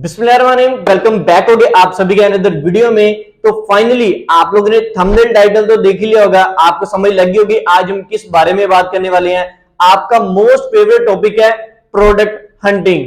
बिस्मिल्लाहिर्रहमानिर्रहीम, welcome back हो गए आप सभी के अनदर वीडियो में। तो फाइनली आप लोगों ने थंबनेल टाइटल तो देख ही लिया होगा, आपको समझ लगी होगी आज हम किस बारे में बात करने वाले हैं। आपका मोस्ट फेवरेट टॉपिक है प्रोडक्ट हंटिंग।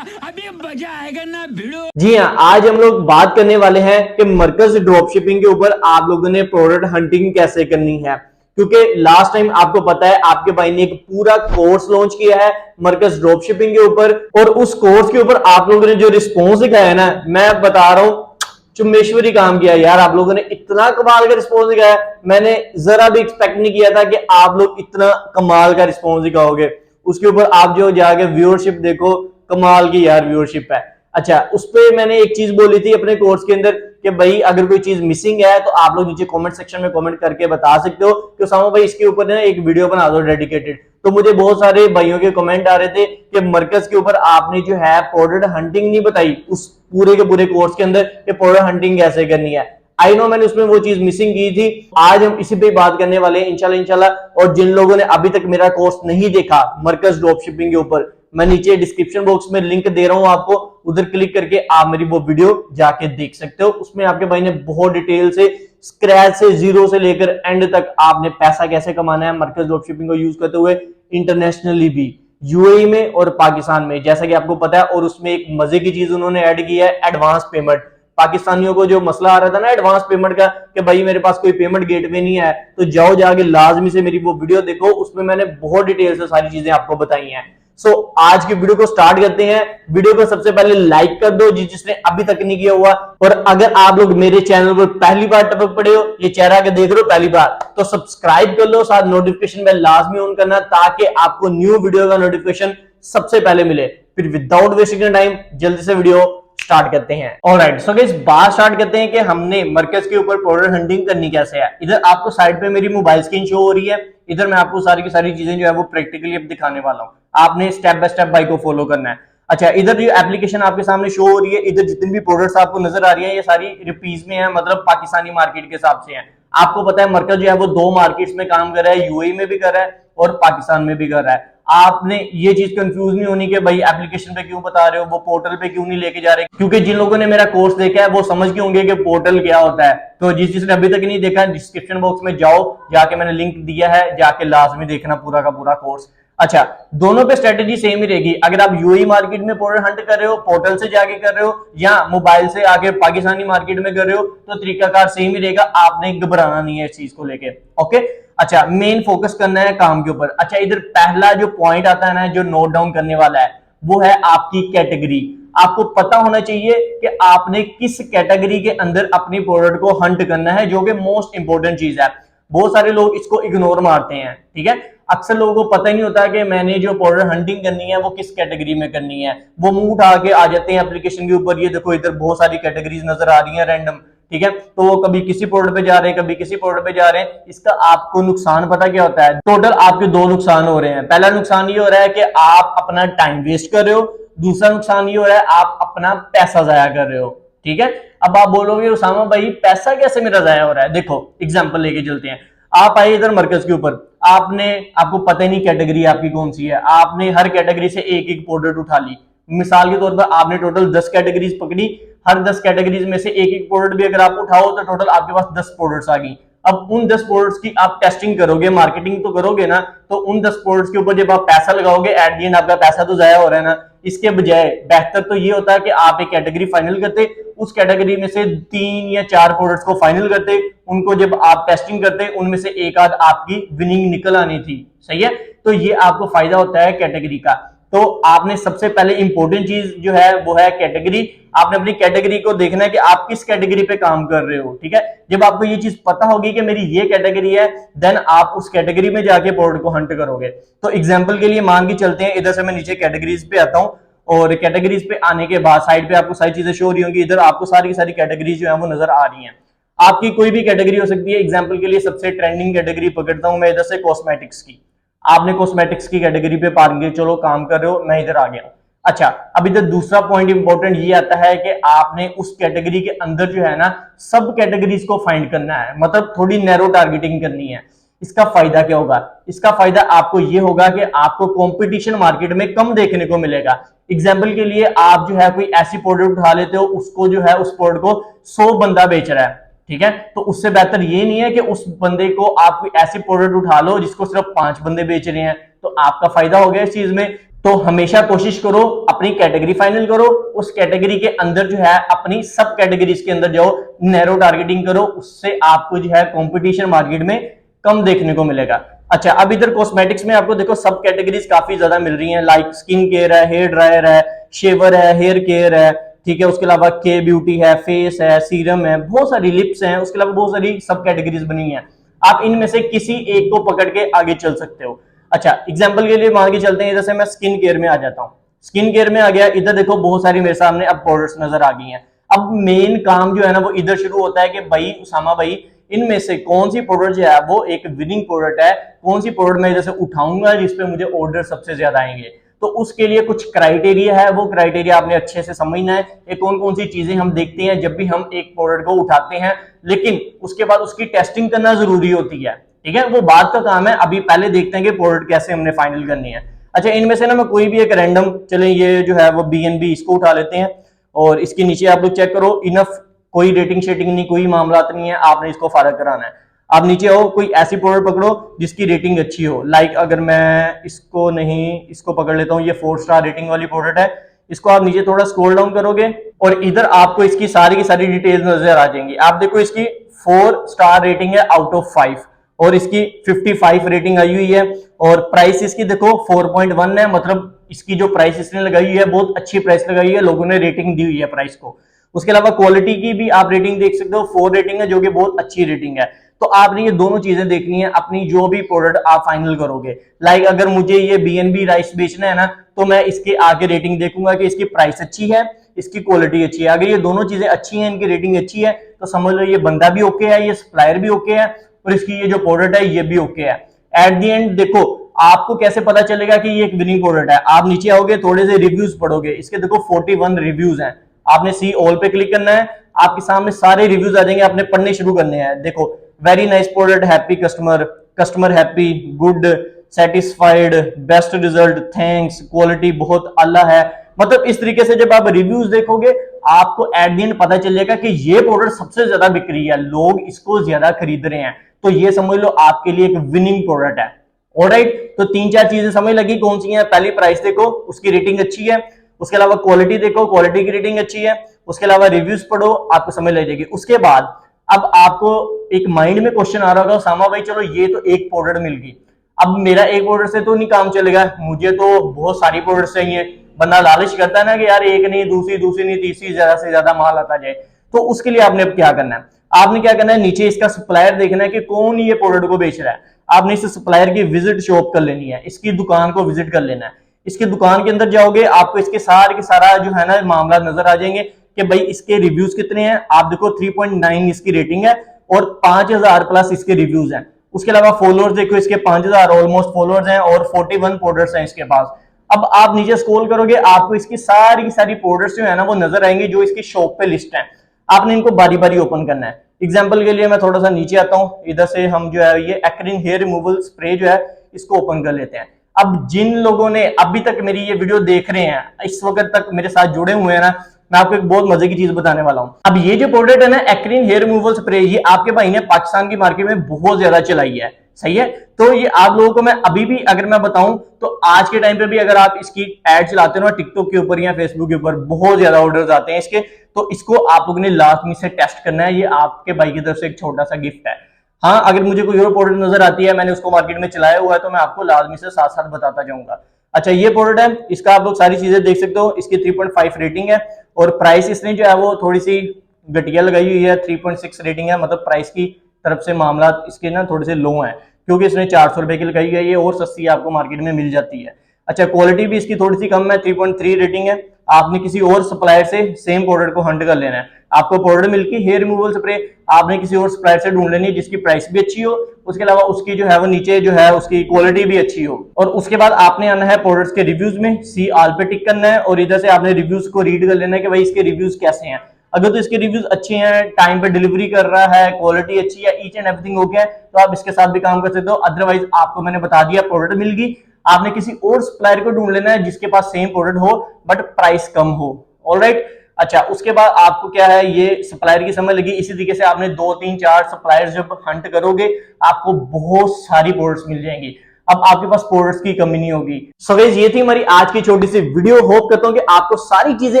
अभी मजा आएगा ना भिड़ो। जी हाँ, आज हम लोग बात करने वाले हैं कि मरकज ड्रॉप शिपिंग के ऊपर आप लोगों ने प्रोडक्ट हंटिंग कैसे करनी है, क्योंकि लास्ट टाइम आपको पता है आपके भाई ने एक पूरा कोर्स लॉन्च किया है मरकज ड्रॉप शिपिंग के ऊपर, और उस कोर्स के ऊपर आप लोगों ने जो रिस्पॉन्स दिखाया है ना, मैं बता रहा हूं चुम्बेश्वरी काम किया यार। आप लोगों ने इतना कमाल का रिस्पॉन्स दिखाया, मैंने जरा भी एक्सपेक्ट नहीं किया था कि आप लोग इतना कमाल का रिस्पॉन्स दिखाओगे। उसके ऊपर आप जो जाके व्यूअरशिप देखो, कमाल की यार व्यूअरशिप है। अच्छा, उस पर मैंने एक चीज बोली थी अपने कोर्स के अंदर कि भाई अगर कोई चीज मिसिंग है तो आप लोग नीचे कमेंट सेक्शन में कमेंट करके बता सकते हो कि सामू भाई इसके ऊपर ना एक वीडियो बना दो डेडिकेटेड। तो मुझे बहुत सारे भाइयों के कमेंट आ रहे थे कि मरकज के ऊपर आपने जो है प्रोडक्ट हंटिंग नहीं बताई उस पूरे के पूरे कोर्स के अंदर कि प्रोडक्ट हंटिंग कैसे करनी है। आई नो मैंने उसमें वो चीज मिसिंग की थी। आज हम इसी पे बात करने वाले हैं इंशाल्लाह। और जिन लोगों ने अभी तक मेरा कोर्स नहीं देखा मरकज ड्रॉप शिपिंग के ऊपर, मैं नीचे डिस्क्रिप्शन बॉक्स में लिंक दे रहा हूं आपको, उधर क्लिक करके आप मेरी वो वीडियो जाके देख सकते हो। उसमें आपके भाई ने बहुत डिटेल से स्क्रैच से जीरो से लेकर एंड तक आपने पैसा कैसे कमाना है मरकज ड्रॉप शिपिंग को यूज करते हुए, इंटरनेशनली भी, यूएई में और पाकिस्तान में, जैसा कि आपको पता है। और उसमें एक मजे की चीज उन्होंने ऐड की है, एडवांस पेमेंट। पाकिस्तानियों को जो मसला आ रहा था ना एडवांस पेमेंट का कि भाई मेरे पास कोई पेमेंट गेटवे नहीं है, तो जाओ जाके लाजमी से मेरी वो वीडियो देखो, उसमें मैंने बहुत डिटेल से सारी चीजें आपको बताई हैं। सो आज की वीडियो को स्टार्ट करते हैं। वीडियो को सबसे पहले लाइक कर दो जिसने अभी तक नहीं किया हुआ, और अगर आप लोग मेरे चैनल पर पहली बार टपक पड़े हो, ये चेहरा के देख रहे हो पहली बार, तो सब्सक्राइब कर लो, साथ नोटिफिकेशन बेल लाजमी ऑन करना ताकि आपको न्यू वीडियो का नोटिफिकेशन सबसे पहले मिले। फिर विदाउट वेस्टिंग टाइम जल्दी से वीडियो स्टार्ट करते हैं। ऑलराइट, सो गाइस बात स्टार्ट करते हैं कि हमने मरकज के ऊपर प्रोडक्ट हंटिंग करनी कैसे है। इधर आपको साइड पे मेरी मोबाइल स्क्रीन शो हो रही है, इधर मैं आपको सारी की सारी चीजें जो है वो प्रैक्टिकली अब दिखाने वाला हूं। आपने स्टेप बाय स्टेप बाई को फॉलो करना है। अच्छा, इधर जो एप्लीकेशन आपके सामने शो हो रही है, इधर जितनी भी प्रोडक्ट्स आपको नजर आ रही है ये सारी रुपीज में है, मतलब पाकिस्तानी मार्केट के हिसाब से है। आपको पता है मरकज जो है वो दो मार्केट्स में काम कर रहा है, यूएई में भी कर रहा है और पाकिस्तान में भी कर रहा है। आपने ये चीज कंफ्यूज नहीं होनी कि भाई एप्लीकेशन पे क्यों बता रहे हो, वो पोर्टल पे क्यों नहीं लेके जा रहे, क्योंकि जिन लोगों ने मेरा कोर्स देखा है वो समझ के होंगे कि पोर्टल क्या होता है। तो जिसने अभी तक नहीं देखा, डिस्क्रिप्शन बॉक्स में जाओ, जाके मैंने लिंक दिया है, जाके लाजमी देखना पूरा का पूरा कोर्स। अच्छा, दोनों पे स्ट्रेटेजी सेम ही रहेगी। अगर आप यूएई मार्केट में प्रोडक्ट हंट कर रहे हो, पोर्टल से जाके कर रहे हो, या मोबाइल से आके पाकिस्तानी मार्केट में कर रहे हो, तो तरीकाकार सेम ही रहेगा। आपने घबराना नहीं है इस चीज को लेके। ओके, अच्छा, मेन फोकस करना है काम के ऊपर। अच्छा, इधर पहला जो पॉइंट आता है ना, जो नोट डाउन करने वाला है, वो है आपकी कैटेगरी। आपको पता होना चाहिए कि आपने किस कैटेगरी के अंदर अपनी प्रोडक्ट को हंट करना है, जो कि मोस्ट इंपोर्टेंट चीज है। बहुत सारे लोग इसको इग्नोर मारते हैं, ठीक है। अक्सर लोगों को पता ही नहीं होता कि मैंने जो प्रोडक्ट हंटिंग करनी है वो किस कैटेगरी में करनी है। वो मुंह उठा के आ जाते हैं एप्लीकेशन के ऊपर, ये देखो इधर बहुत सारी कैटेगरीज नजर आ रही हैं रैंडम, ठीक है। तो वो कभी किसी प्रोडक्ट पे जा रहे हैं, कभी किसी प्रोडक्ट पे जा रहे हैं। इसका आपको नुकसान पता क्या होता है? टोटल आपके दो नुकसान हो रहे हैं। पहला नुकसान ये हो रहा है कि आप अपना टाइम वेस्ट कर रहे हो, दूसरा नुकसान ये हो रहा है आप अपना पैसा जाया कर रहे हो, ठीक है। अब आप बोलोगे उसामा भाई पैसा कैसे मेरा जाया हो रहा है? देखो एग्जांपल लेके चलते हैं। आप आए इधर मरकज के ऊपर, आपको पता ही नहीं कैटेगरी आपकी कौन सी है, आपने हर कैटेगरी से एक एक प्रोडक्ट उठा ली। मिसाल के तौर पर आपने टोटल 10 कैटेगरीज पकड़ी, हर 10 कैटेगरीज में से एक एक प्रोडक्ट भी अगर आप उठाओ तो टोटल आपके पास 10 प्रोडक्ट्स आ गई। अब उन 10 प्रोडक्ट्स की आप टेस्टिंग करोगे, मार्केटिंग तो करोगे ना, तो उन 10 प्रोडक्ट्स के ऊपर जब आप पैसा लगाओगे, एट द एंड आपका पैसा तो जाया हो रहा है ना। इसके बजाय बेहतर तो ये होता है कि आप एक कैटेगरी फाइनल करते, उस कैटेगरी में से 3 या 4 प्रोडक्ट्स को फाइनल करते, उनको जब आप टेस्टिंग करते उनमें से एक आध आपकी विनिंग निकल आनी थी, सही है। तो ये आपको फायदा होता है कैटेगरी का। तो आपने सबसे पहले इंपॉर्टेंट चीज जो है वो है कैटेगरी। आपने अपनी कैटेगरी को देखना है कि आप किस कैटेगरी पे काम कर रहे हो, ठीक है। जब आपको ये चीज पता होगी कि मेरी ये कैटेगरी है, देन आप उस कैटेगरी में जाके प्रोडक्ट को हंट करोगे। तो एग्जांपल के लिए मान के चलते हैं, इधर से मैं नीचे कैटेगरीज पे आता हूं, और कैटेगरीज पे आने के बाद साइड पे आपको सारी चीजें शो हो रही होंगी। इधर आपको सारी की सारी कैटेगरीज जो है वो नजर आ रही हैं। आपकी कोई भी कैटेगरी हो सकती है। एग्जाम्पल के लिए सबसे ट्रेंडिंग कैटेगरी पकड़ता हूं मैं इधर से, कॉस्मेटिक्स की। आपने कॉस्मेटिक्स की कैटेगरी पे पार चलो काम कर रहे हो, मैं इधर आ गया। अच्छा, अब इधर दूसरा पॉइंट इंपॉर्टेंट ये आता है कि आपने उस कैटेगरी के अंदर जो है ना सब कैटेगरीज को फाइंड करना है, मतलब थोड़ी नैरो टारगेटिंग करनी है। इसका फायदा क्या होगा? इसका फायदा आपको ये होगा कि आपको कंपटीशन मार्केट में कम देखने को मिलेगा। एग्जाम्पल के लिए आप जो है कोई ऐसी प्रोडक्ट उठा लेते हो, उसको जो है उस प्रोडक्ट को 100 बंदा बेच रहा है, ठीक है, तो उससे बेहतर ये नहीं है कि उस बंदे को आप कोई ऐसी प्रोडक्ट उठा लो जिसको सिर्फ 5 बंदे बेच रहे हैं, तो आपका फायदा हो गया इस चीज में। तो हमेशा कोशिश करो अपनी कैटेगरी फाइनल करो, उस कैटेगरी के अंदर जो है अपनी सब कैटेगरीज के अंदर जाओ, नैरो टारगेटिंग करो, उससे आपको जो है कंपटीशन मार्केट में कम देखने को मिलेगा। अच्छा, अब इधर कॉस्मेटिक्स में आपको देखो सब कैटेगरीज काफी ज्यादा मिल रही हैं, लाइक स्किन केयर है, हेयर ड्रायर है, शेवर है, हेयर केयर है, ठीक है, उसके अलावा के ब्यूटी है, फेस है, सीरम है, बहुत सारी लिप्स हैं, उसके अलावा बहुत सारी सब कैटेगरीज बनी है। आप इनमें से किसी एक को पकड़ के आगे चल सकते हो। अच्छा, एग्जाम्पल के लिए मान के चलते हैं, जैसे मैं स्किन केयर में आ जाता हूँ, स्किन केयर में आ गया, इधर देखो बहुत सारी मेरे सामने अब प्रोडक्ट्स नजर आ गई हैं। अब मेन काम जो है ना वो इधर शुरू होता है कि भाई उसामा भाई, इनमें से कौन सी प्रोडक्ट जो है वो एक विनिंग प्रोडक्ट है, कौन सी प्रोडक्ट मैं जैसे उठाऊंगा जिसपे मुझे ऑर्डर सबसे ज्यादा आएंगे। तो उसके लिए कुछ क्राइटेरिया है, वो क्राइटेरिया आपने अच्छे से समझना है कि कौन कौन सी चीजें हम देखते हैं जब भी हम एक प्रोडक्ट को उठाते हैं, लेकिन उसके बाद उसकी टेस्टिंग करना जरूरी होती है, ठीक है, वो बात का काम है। अभी पहले देखते हैं कि प्रोडक्ट कैसे हमने फाइनल करनी है। अच्छा, इनमें से ना मैं कोई भी एक रैंडम, चले ये जो है वो BNB, इसको उठा लेते हैं, और इसके नीचे आप लोग चेक करो, इनफ, कोई रेटिंग शेटिंग नहीं, कोई मामला नहीं है, आपने इसको फारग कराना है। आप नीचे आओ, कोई ऐसी प्रोडक्ट पकड़ो जिसकी रेटिंग अच्छी हो, लाइक अगर मैं इसको नहीं, इसको पकड़ लेता हूँ, ये 4 स्टार रेटिंग वाली प्रोडक्ट है, इसको आप नीचे थोड़ा स्क्रॉल डाउन करोगे और इधर आपको इसकी सारी की सारी डिटेल्स नजर आ जाएंगी। आप देखो इसकी 4 स्टार रेटिंग है आउट ऑफ 5, और इसकी 55 रेटिंग आई हुई है, और प्राइस इसकी देखो 4.1 है, मतलब इसकी जो प्राइस इसने लगाई हुई है बहुत अच्छी प्राइस लगाई है, लोगों ने रेटिंग दी हुई है प्राइस को। उसके अलावा क्वालिटी की भी आप रेटिंग देख सकते हो, 4 रेटिंग है जो कि बहुत अच्छी रेटिंग है। तो आपने ये दोनों चीजें देखनी है अपनी जो भी प्रोडक्ट आप फाइनल करोगे। लाइक अगर मुझे ये BNB राइस बेचना है ना, तो मैं इसके आगे रेटिंग देखूंगा कि इसकी प्राइस अच्छी है, इसकी क्वालिटी अच्छी है। अगर ये दोनों चीजें अच्छी हैं, इनकी रेटिंग अच्छी है, तो समझ लो ये बंदा भी ओके है, ये सप्लायर भी ओके है, और इसकी ये जो प्रोडक्ट है ये भी ओके है। एट दी एंड देखो आपको कैसे पता चलेगा कि ये एक विनिंग प्रोडक्ट है, आप नीचे आओगे थोड़े से रिव्यूज पढ़ोगे, इसके देखो 41 रिव्यूज हैं, आपने सी ऑल पे क्लिक करना है, आपके सामने सारे रिव्यूज आ जाएंगे, आपने पढ़ने शुरू करने हैं। देखो, very nice product, happy customer, customer happy, good, satisfied, best result, thanks, quality बहुत आला है। मतलब इस तरीके से जब आप रिव्यूज देखोगे आपको एट द एंड पता चलेगा कि ये प्रोडक्ट सबसे ज्यादा बिक रही है, लोग इसको ज्यादा खरीद रहे हैं, तो ये समझ लो आपके लिए एक विनिंग प्रोडक्ट है। ऑलराइट, तो 3-4 चीजें समझ लगी कौन सी हैं। पहली, प्राइस देखो, उसकी रेटिंग अच्छी है, उसके अलावा क्वालिटी देखो, क्वालिटी की रेटिंग अच्छी है, उसके अलावा रिव्यूज पढ़ो, आपको समझ लग जाएगी। उसके बाद अब आपको एक माइंड में क्वेश्चन आ रहा होगा, सामा भाई चलो ये तो एक प्रोडक्ट मिल गई, अब मेरा एक प्रोडक्ट से तो नहीं काम चलेगा, मुझे तो बहुत सारी प्रोडक्ट चाहिए। बंदा लालच करता है ना कि यार एक नहीं, दूसरी नहीं, तीसरी, ज्यादा से ज्यादा माल आता जाए। तो उसके लिए आपने अब क्या करना है, आपने क्या करना है, नीचे इसका सप्लायर देखना है कि कौन ये प्रोडक्ट को बेच रहा है। आपने इस सप्लायर की विजिट शॉप कर लेनी है, इसकी दुकान को विजिट कर लेना है। इसकी दुकान के अंदर जाओगे, आपको इसके सारे के सारा जो है ना मामला नजर आ जाएंगे कि भाई इसके रिव्यूज कितने हैं। आप देखो 3.9 इसकी रेटिंग है और 5000 प्लस इसके रिव्यूज हैं। उसके अलावा फॉलोअर्स देखो, इसके 5000 ऑलमोस्ट फॉलोअर्स हैं और 41 प्रोडक्ट्स हैं इसके पास। अब आप नीचे स्क्रॉल करोगे, आपको इसकी सारी की सारी प्रोडक्ट्स जो है ना वो नजर आएंगे जो इसकी शॉप पे लिस्ट है। आपने इनको बारी बारी ओपन करना है। एग्जाम्पल के लिए मैं थोड़ा सा नीचे आता हूं, इधर से हम जो है ये एक्रिन हेयर रिमूवल स्प्रे जो है इसको ओपन कर लेते हैं। अब जिन लोगों ने अभी तक मेरी ये वीडियो देख रहे हैं, इस वक्त तक मेरे साथ जुड़े हुए हैं ना, मैं आपको एक बहुत मजे की चीज बताने वाला हूं। अब ये जो प्रोडक्ट है ना एक्रिन हेयर रिमूवल स्प्रे, ये आपके भाई ने पाकिस्तान की मार्केट में बहुत ज्यादा चलाई है, सही है। तो ये आप लोगों को मैं अभी भी अगर मैं बताऊं तो आज के टाइम पे भी अगर आप इसकी एड चलाते हो ना टिकटॉक के ऊपर या फेसबुक के ऊपर, बहुत ज्यादा ऑर्डर्स आते हैं इसके। तो इसको आप लोगों ने लाजमी से टेस्ट करना है, ये आपके भाई की तरफ से एक छोटा सा गिफ्ट है। हाँ, अगर मुझे कोई और प्रोडक्ट नजर आती है, मैंने उसको मार्केट में चलाया हुआ है, तो मैं आपको लाजमी से साथ साथ बताता जाऊंगा। अच्छा, ये प्रोडक्ट है, इसका आप लोग सारी चीजें देख सकते हो, इसकी 3.5 रेटिंग है और प्राइस इसने जो है वो थोड़ी सी घटिया लगाई हुई है, 3.6 रेटिंग है। मतलब प्राइस की तरफ से मामला इसके ना थोड़े से लो हैं, क्योंकि इसने 400 रुपए की लगाई है, ये और सस्ती आपको मार्केट में मिल जाती है। अच्छा, क्वालिटी भी इसकी थोड़ी सी कम है, 3.3 रेटिंग है। आपने किसी और सप्लायर से सेम प्रोडक्ट को हंट कर लेना है। आपको प्रोडक्ट मिलती हेयर रिमूवल स्प्रे, आपने किसी और सप्लायर से ढूंढ लेनी है जिसकी प्राइस भी अच्छी हो, उसके अलावा उसकी जो है वो नीचे जो है उसकी क्वालिटी भी अच्छी हो। और उसके बाद आपने आना है प्रोडक्ट्स के रिव्यूज में, सी ऑल पे टिक करना है और इधर से आपने रिव्यूज को रीड कर लेना है कि भाई इसके रिव्यूज कैसे हैं। अगर तो इसके रिव्यूज अच्छे हैं, टाइम पे डिलीवरी कर रहा है, क्वालिटी अच्छी है, ईच एंड एवरीथिंग हो गया, तो आप इसके साथ भी काम कर सकते हो। अदरवाइज आपको मैंने बता दिया प्रोडक्ट मिल गई, आपने किसी और सप्लायर को ढूंढ लेना है जिसके पास सेम प्रोडक्ट हो बट प्राइस कम हो। ऑलराइट, अच्छा उसके बाद आपको क्या है, ये सप्लायर की समझ लगी। इसी तरीके से आपने 2 3 4 सप्लायर जब हंट करोगे आपको बहुत सारी प्रोडक्ट्स मिल जाएंगी, अब आपके पास प्रोडक्ट्स की कमी नहीं होगी। सो गाइस ये थी हमारी आज की छोटी सी वीडियो। होप करता हूं कि आपको सारी चीजें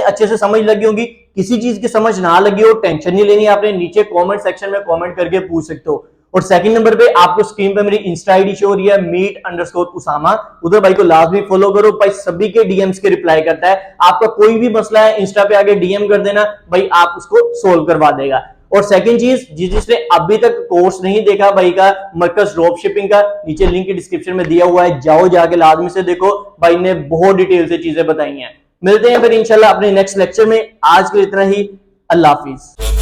अच्छे से समझ लगी होंगी। किसी चीज की समझ ना लगी हो टेंशन नहीं लेनी, आपने नीचे कमेंट सेक्शन में कमेंट करके पूछ सकते हो। और सेकंड नंबर पे आपको स्क्रीन पे मेरी इंस्टा आईडी शो हो रही है meet_usama, उधर भाई को लाजमी फॉलो करो। भाई सभी के डीएम्स के रिप्लाई करता है, आपका कोई भी मसला है इंस्टा पे आगे डीएम कर देना, भाई आप उसको सोल्व करवा देगा। और सेकंड चीज, जिसने अभी तक कोर्स नहीं देखा भाई का मरकज ड्रॉप शिपिंग का, नीचे लिंक डिस्क्रिप्शन में दिया हुआ है, जाओ जाके लाजमी से देखो, भाई ने बहुत डिटेल से चीजें बताई हैं। मिलते हैं फिर इंशाल्लाह अपने नेक्स्ट लेक्चर में। आज के लिए इतना ही, अल्लाह हाफिज।